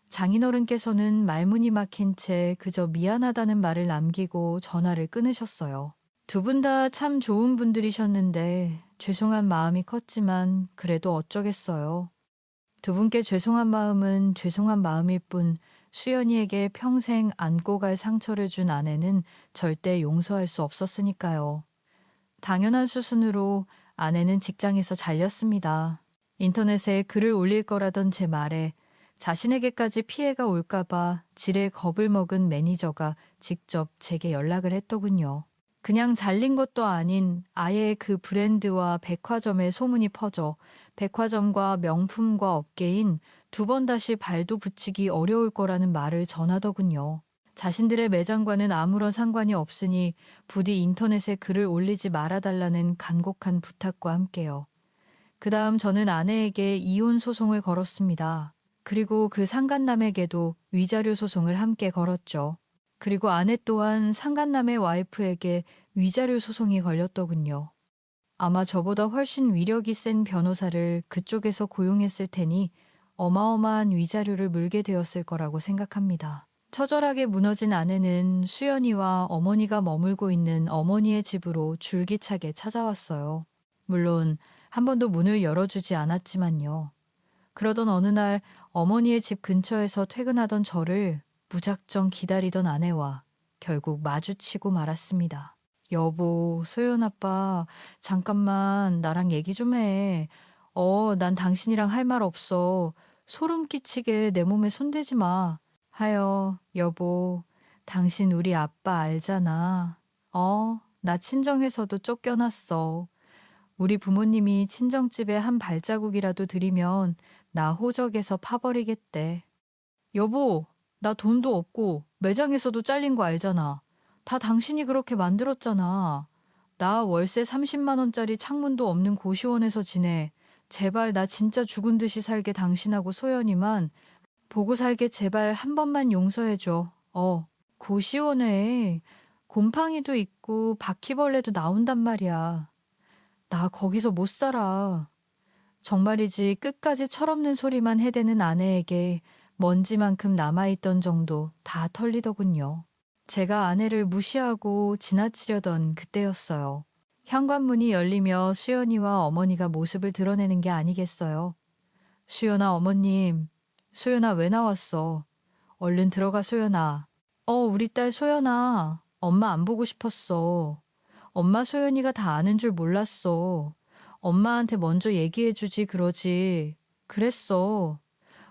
장인어른께서는 말문이 막힌 채 그저 미안하다는 말을 남기고 전화를 끊으셨어요. 두 분 다 참 좋은 분들이셨는데 죄송한 마음이 컸지만 그래도 어쩌겠어요. 두 분께 죄송한 마음은 죄송한 마음일 뿐 수연이에게 평생 안고 갈 상처를 준 아내는 절대 용서할 수 없었으니까요. 당연한 수순으로 아내는 직장에서 잘렸습니다. 인터넷에 글을 올릴 거라던 제 말에 자신에게까지 피해가 올까봐 지레 겁을 먹은 매니저가 직접 제게 연락을 했더군요. 그냥 잘린 것도 아닌 아예 그 브랜드와 백화점의 소문이 퍼져 백화점과 명품과 업계인 두 번 다시 발도 붙이기 어려울 거라는 말을 전하더군요. 자신들의 매장과는 아무런 상관이 없으니 부디 인터넷에 글을 올리지 말아달라는 간곡한 부탁과 함께요. 그 다음 저는 아내에게 이혼 소송을 걸었습니다. 그리고 그 상간남에게도 위자료 소송을 함께 걸었죠. 그리고 아내 또한 상간남의 와이프에게 위자료 소송이 걸렸더군요. 아마 저보다 훨씬 위력이 센 변호사를 그쪽에서 고용했을 테니 어마어마한 위자료를 물게 되었을 거라고 생각합니다. 처절하게 무너진 아내는 수연이와 어머니가 머물고 있는 어머니의 집으로 줄기차게 찾아왔어요. 물론 한 번도 문을 열어주지 않았지만요. 그러던 어느 날 어머니의 집 근처에서 퇴근하던 저를 무작정 기다리던 아내와 결국 마주치고 말았습니다. 여보, 소연 아빠, 잠깐만 나랑 얘기 좀 해. 난 당신이랑 할 말 없어. 소름 끼치게 내 몸에 손대지 마. 하여, 여보, 당신 우리 아빠 알잖아. 나 친정에서도 쫓겨났어. 우리 부모님이 친정집에 한 발자국이라도 들이면 나 호적에서 파버리겠대. 여보, 나 돈도 없고 매장에서도 잘린 거 알잖아. 다 당신이 그렇게 만들었잖아. 나 월세 30만 원짜리 창문도 없는 고시원에서 지내. 제발 나 진짜 죽은 듯이 살게 당신하고 소연이만 보고 살게 제발 한 번만 용서해줘. 고시원에 곰팡이도 있고 바퀴벌레도 나온단 말이야. 나 거기서 못 살아. 정말이지 끝까지 철없는 소리만 해대는 아내에게 먼지만큼 남아있던 정도 다 털리더군요. 제가 아내를 무시하고 지나치려던 그때였어요. 현관문이 열리며 수연이와 어머니가 모습을 드러내는 게 아니겠어요. 수연아, 어머님. 소연아, 왜 나왔어? 얼른 들어가, 소연아. 우리 딸 소연아. 엄마 안 보고 싶었어. 엄마 소연이가 다 아는 줄 몰랐어. 엄마한테 먼저 얘기해주지 그러지. 그랬어.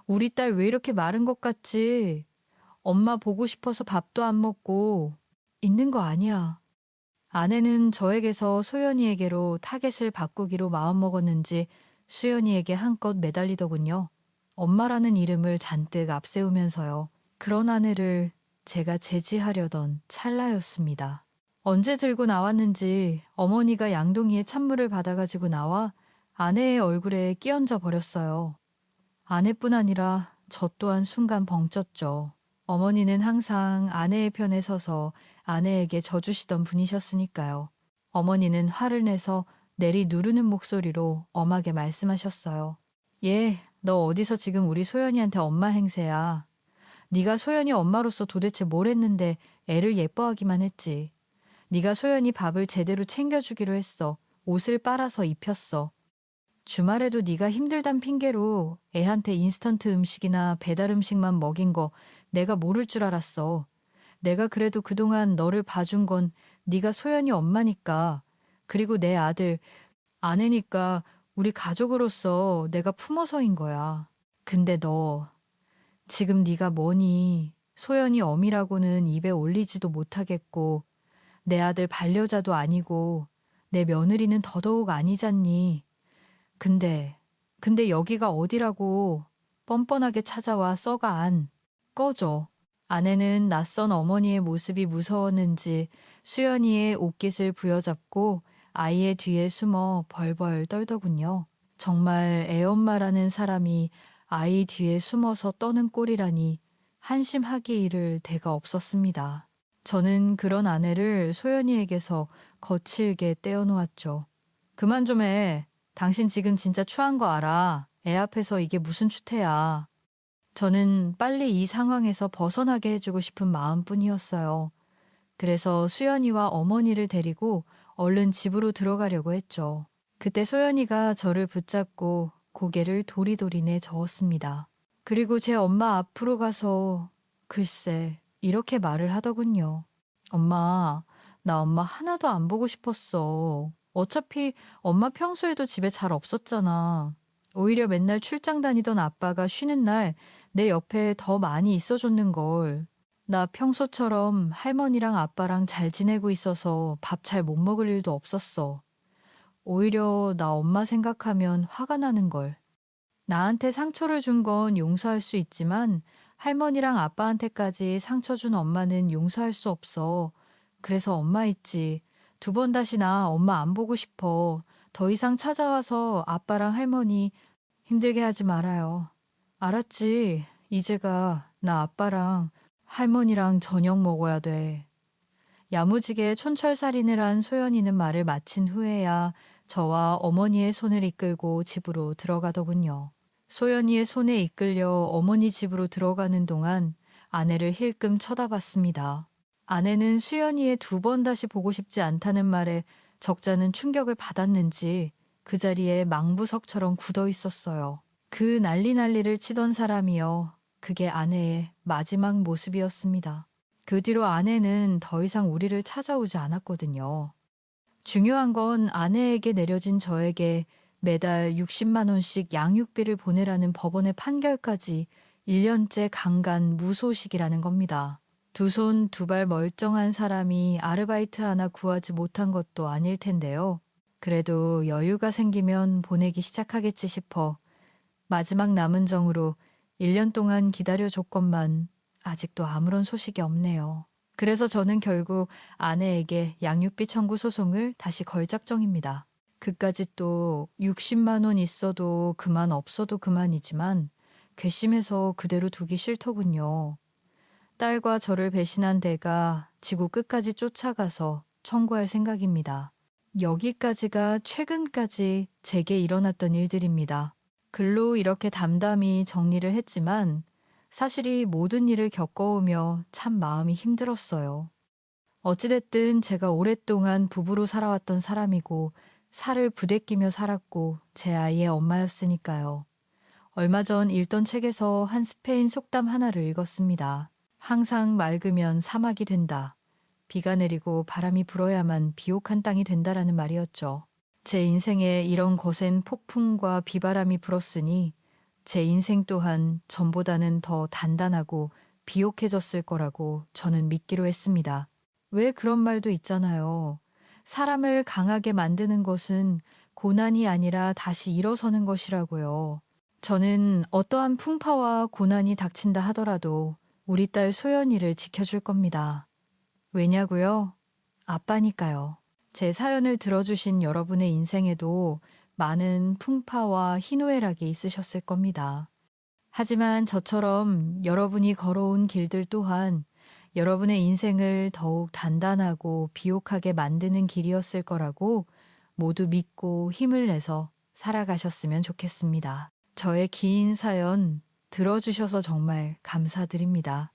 우리 딸 왜 이렇게 마른 것 같지? 엄마 보고 싶어서 밥도 안 먹고. 있는 거 아니야. 아내는 저에게서 소연이에게로 타겟을 바꾸기로 마음먹었는지 수연이에게 한껏 매달리더군요. 엄마라는 이름을 잔뜩 앞세우면서요. 그런 아내를 제가 제지하려던 찰나였습니다. 언제 들고 나왔는지 어머니가 양동이에 찬물을 받아가지고 나와 아내의 얼굴에 끼얹어 버렸어요. 아내뿐 아니라 저 또한 순간 벙쪘죠. 어머니는 항상 아내의 편에 서서 아내에게 져주시던 분이셨으니까요. 어머니는 화를 내서 내리 누르는 목소리로 엄하게 말씀하셨어요. 너 어디서 지금 우리 소연이한테 엄마 행세야. 네가 소연이 엄마로서 도대체 뭘 했는데 애를 예뻐하기만 했지. 네가 소연이 밥을 제대로 챙겨주기로 했어. 옷을 빨아서 입혔어. 주말에도 네가 힘들단 핑계로 애한테 인스턴트 음식이나 배달 음식만 먹인 거 내가 모를 줄 알았어. 내가 그래도 그동안 너를 봐준 건 네가 소연이 엄마니까. 그리고 내 아들, 아내니까 우리 가족으로서 내가 품어서인 거야. 근데 너 지금 네가 뭐니? 소연이 어미라고는 입에 올리지도 못하겠고 내 아들 반려자도 아니고 내 며느리는 더더욱 아니잖니. 근데 여기가 어디라고 뻔뻔하게 찾아와 썩어 안. 꺼져. 아내는 낯선 어머니의 모습이 무서웠는지 수연이의 옷깃을 부여잡고 아이의 뒤에 숨어 벌벌 떨더군요. 정말 애엄마라는 사람이 아이 뒤에 숨어서 떠는 꼴이라니 한심하기 이를 데가 없었습니다. 저는 그런 아내를 소연이에게서 거칠게 떼어놓았죠. 그만 좀 해. 당신 지금 진짜 추한 거 알아. 애 앞에서 이게 무슨 추태야. 저는 빨리 이 상황에서 벗어나게 해주고 싶은 마음뿐이었어요. 그래서 수연이와 어머니를 데리고 얼른 집으로 들어가려고 했죠. 그때 소연이가 저를 붙잡고 고개를 도리도리 내저었습니다. 그리고 제 엄마 앞으로 가서 글쎄 이렇게 말을 하더군요. 엄마, 나 엄마 하나도 안 보고 싶었어. 어차피 엄마 평소에도 집에 잘 없었잖아. 오히려 맨날 출장 다니던 아빠가 쉬는 날 내 옆에 더 많이 있어줬는걸. 나 평소처럼 할머니랑 아빠랑 잘 지내고 있어서 밥 잘 못 먹을 일도 없었어. 오히려 나 엄마 생각하면 화가 나는걸. 나한테 상처를 준 건 용서할 수 있지만 할머니랑 아빠한테까지 상처 준 엄마는 용서할 수 없어. 그래서 엄마 있지. 2번 다시 나 엄마 안 보고 싶어. 더 이상 찾아와서 아빠랑 할머니 힘들게 하지 말아요. 알았지? 이제가 나 아빠랑 할머니랑 저녁 먹어야 돼. 야무지게 촌철살인을 한 소연이는 말을 마친 후에야 저와 어머니의 손을 이끌고 집으로 들어가더군요. 소연이의 손에 이끌려 어머니 집으로 들어가는 동안 아내를 힐끔 쳐다봤습니다. 아내는 수연이의 2번 다시 보고 싶지 않다는 말에 적잖은 충격을 받았는지 그 자리에 망부석처럼 굳어 있었어요. 그 난리를 치던 사람이요. 그게 아내의 마지막 모습이었습니다. 그 뒤로 아내는 더 이상 우리를 찾아오지 않았거든요. 중요한 건 아내에게 내려진 저에게 매달 60만 원씩 양육비를 보내라는 법원의 판결까지 1년째 강간 무소식이라는 겁니다. 2손 2발 멀쩡한 사람이 아르바이트 하나 구하지 못한 것도 아닐 텐데요. 그래도 여유가 생기면 보내기 시작하겠지 싶어 마지막 남은 정으로 1년 동안 기다려줬건만 아직도 아무런 소식이 없네요. 그래서 저는 결국 아내에게 양육비 청구 소송을 다시 걸 작정입니다. 그까짓 또 60만 원 있어도 그만 없어도 그만이지만 괘씸해서 그대로 두기 싫더군요. 딸과 저를 배신한 데가 지구 끝까지 쫓아가서 청구할 생각입니다. 여기까지가 최근까지 제게 일어났던 일들입니다. 글로 이렇게 담담히 정리를 했지만 사실 이 모든 일을 겪어오며 참 마음이 힘들었어요. 어찌됐든 제가 오랫동안 부부로 살아왔던 사람이고 살을 부대끼며 살았고 제 아이의 엄마였으니까요. 얼마 전 읽던 책에서 한 스페인 속담 하나를 읽었습니다. 항상 맑으면 사막이 된다. 비가 내리고 바람이 불어야만 비옥한 땅이 된다라는 말이었죠. 제 인생에 이런 거센 폭풍과 비바람이 불었으니 제 인생 또한 전보다는 더 단단하고 비옥해졌을 거라고 저는 믿기로 했습니다. 왜 그런 말도 있잖아요. 사람을 강하게 만드는 것은 고난이 아니라 다시 일어서는 것이라고요. 저는 어떠한 풍파와 고난이 닥친다 하더라도 우리 딸 소연이를 지켜줄 겁니다. 왜냐고요? 아빠니까요. 제 사연을 들어주신 여러분의 인생에도 많은 풍파와 희노애락이 있으셨을 겁니다. 하지만 저처럼 여러분이 걸어온 길들 또한 여러분의 인생을 더욱 단단하고 비옥하게 만드는 길이었을 거라고 모두 믿고 힘을 내서 살아가셨으면 좋겠습니다. 저의 긴 사연 들어주셔서 정말 감사드립니다.